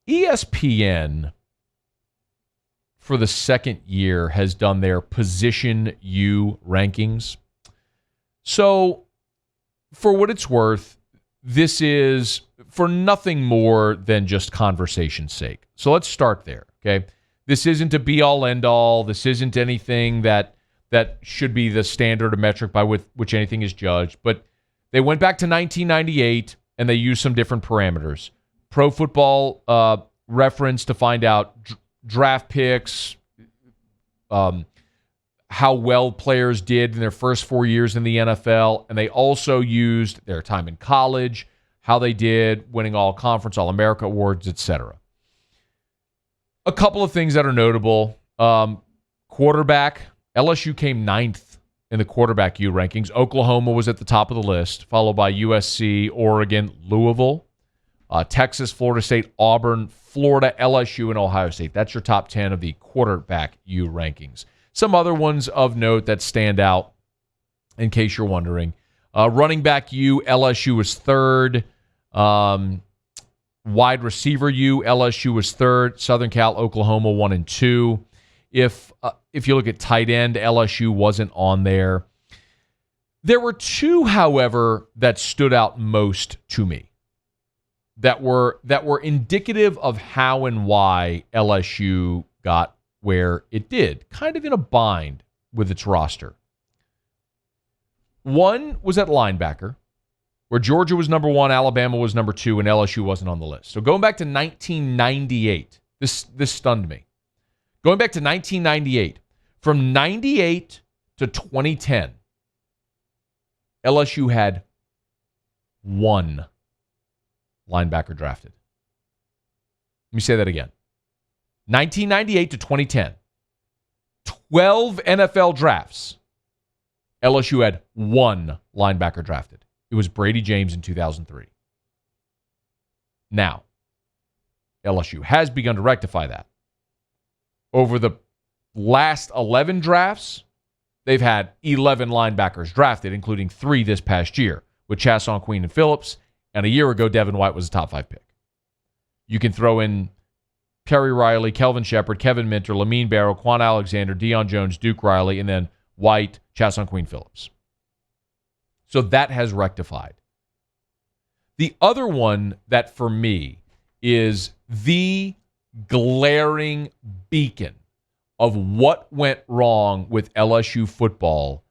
ESPN, for the second year, has done their Position U rankings. So, for what it's worth, this is for nothing more than just conversation's sake. So let's start there, okay? This isn't a be-all, end-all. This isn't anything that should be the standard or metric by which anything is judged. But they went back to 1998, and they used some different parameters. Pro Football Reference to find out draft picks, how well players did in their first 4 years in the NFL, and they also used their time in college, how they did, winning all-conference, all-America awards, etc. A couple of things that are notable. Quarterback, LSU came 9th in the quarterback U rankings. Oklahoma was at the top of the list, followed by USC, Oregon, Louisville, Texas, Florida State, Auburn, Florida, LSU, and Ohio State. That's your top 10 of the quarterback U rankings. Some other ones of note that stand out, in case you're wondering. Running back U, LSU was 3rd. Wide receiver U, LSU was 3rd. Southern Cal, Oklahoma 1 and 2. If you look at tight end, LSU wasn't on there. There were two, however, that stood out most to me, that were indicative of how and why LSU got where it did, kind of in a bind with its roster. One was at linebacker, where Georgia was number 1, Alabama was number 2, and LSU wasn't on the list. So going back to 1998, this stunned me. Going back to 1998, from 98 to 2010, LSU had 1 linebacker drafted. Let me say that again. 1998 to 2010, 12 NFL drafts. LSU had 1 linebacker drafted. It was Brady James in 2003. Now, LSU has begun to rectify that. Over the last 11 drafts, they've had 11 linebackers drafted, including 3 this past year, with Chasson, Queen, and Phillips. And a year ago, Devin White was a top 5 pick. You can throw in Perry Riley, Kelvin Shepard, Kevin Minter, Lamine Barrow, Quan Alexander, Deion Jones, Duke Riley, and then White, Chasson, Queen, Phillips. So that has rectified. The other one that for me is the glaring beacon of what went wrong with LSU football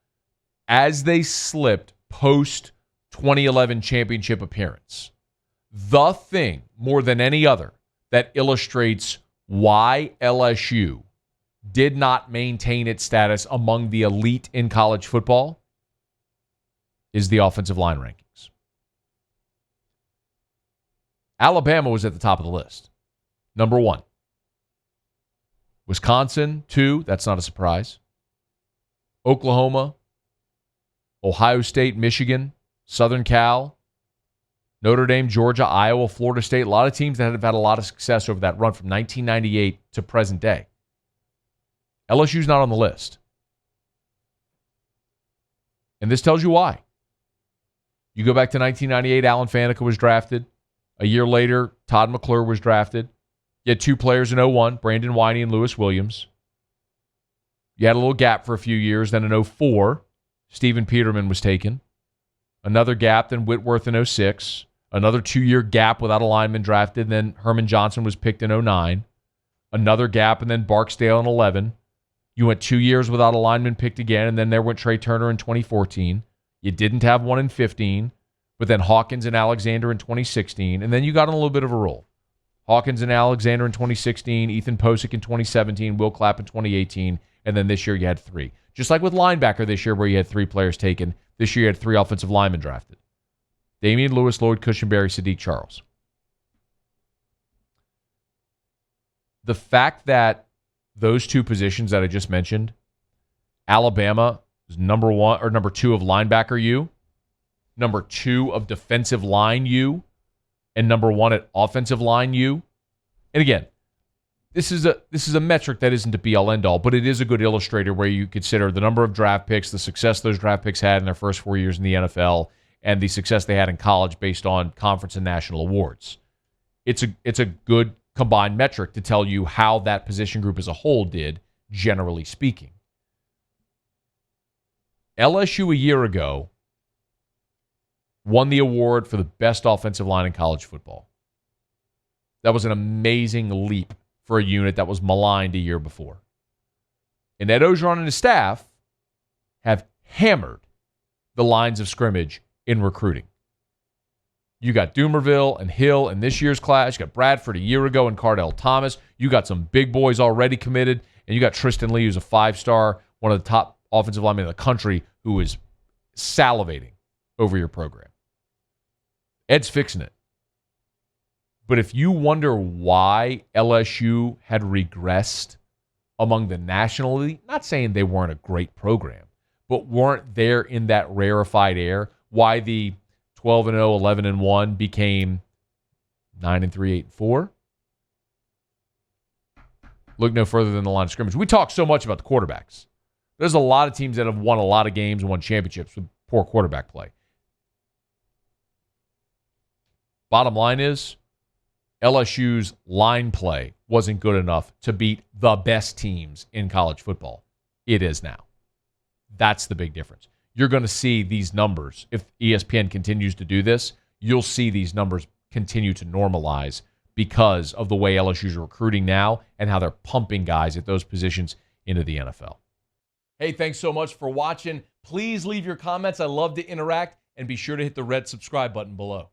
as they slipped post 2011 championship appearance. The thing, more than any other, that illustrates why LSU did not maintain its status among the elite in college football is the offensive line rankings. Alabama was at the top of the list. Number 1. Wisconsin, 2. That's not a surprise. Oklahoma, Ohio State, Michigan, Southern Cal, Notre Dame, Georgia, Iowa, Florida State. A lot of teams that have had a lot of success over that run from 1998 to present day. LSU's not on the list. And this tells you why. You go back to 1998, Alan Faneca was drafted. A year later, Todd McClure was drafted. You had 2 players in 01, Brandon Winey and Lewis Williams. You had a little gap for a few years. Then in 04, Stephen Peterman was taken. Another gap, then Whitworth in 06. Another 2-year gap without a lineman drafted. Then Herman Johnson was picked in 09. Another gap, and then Barksdale in 11. You went 2 years without a lineman picked again, and then there went Trey Turner in 2014. You didn't have one in 15, but then Hawkins and Alexander in 2016, and then you got on a little bit of a roll. Hawkins and Alexander in 2016, Ethan Posick in 2017, Will Clapp in 2018, and then this year you had 3. Just like with linebacker this year where you had 3 players taken, this year you had 3 offensive linemen drafted. Damian Lewis, Lloyd Cushenberry, Sadiq Charles. The fact that those 2 positions that I just mentioned, Alabama is number 1 or number 2 of linebacker U, number 2 of defensive line U, and number 1 at offensive line U. And again, this is a metric that isn't a be-all, end-all, but it is a good illustrator where you consider the number of draft picks, the success those draft picks had in their first 4 years in the NFL, and the success they had in college based on conference and national awards. It's a good combined metric to tell you how that position group as a whole did, generally speaking. LSU a year ago won the award for the best offensive line in college football. That was an amazing leap for a unit that was maligned a year before. And Ed Orgeron and his staff have hammered the lines of scrimmage in recruiting. You got Doomerville and Hill in this year's class. You got Bradford a year ago and Cardell Thomas. You got some big boys already committed. And you got Tristan Lee, who's a 5-star, one of the top offensive linemen in the country, who is salivating over your program. Ed's fixing it. But if you wonder why LSU had regressed among the National League, not saying they weren't a great program, but weren't there in that rarefied air, why the 12-0, 11-1 became 9-3, 8-4. Look no further than the line of scrimmage. We talk so much about the quarterbacks. There's a lot of teams that have won a lot of games and won championships with poor quarterback play. Bottom line is, LSU's line play wasn't good enough to beat the best teams in college football. It is now. That's the big difference. You're going to see these numbers. If ESPN continues to do this, you'll see these numbers continue to normalize because of the way LSU's recruiting now and how they're pumping guys at those positions into the NFL. Hey, thanks so much for watching. Please leave your comments. I love to interact, and be sure to hit the red subscribe button below.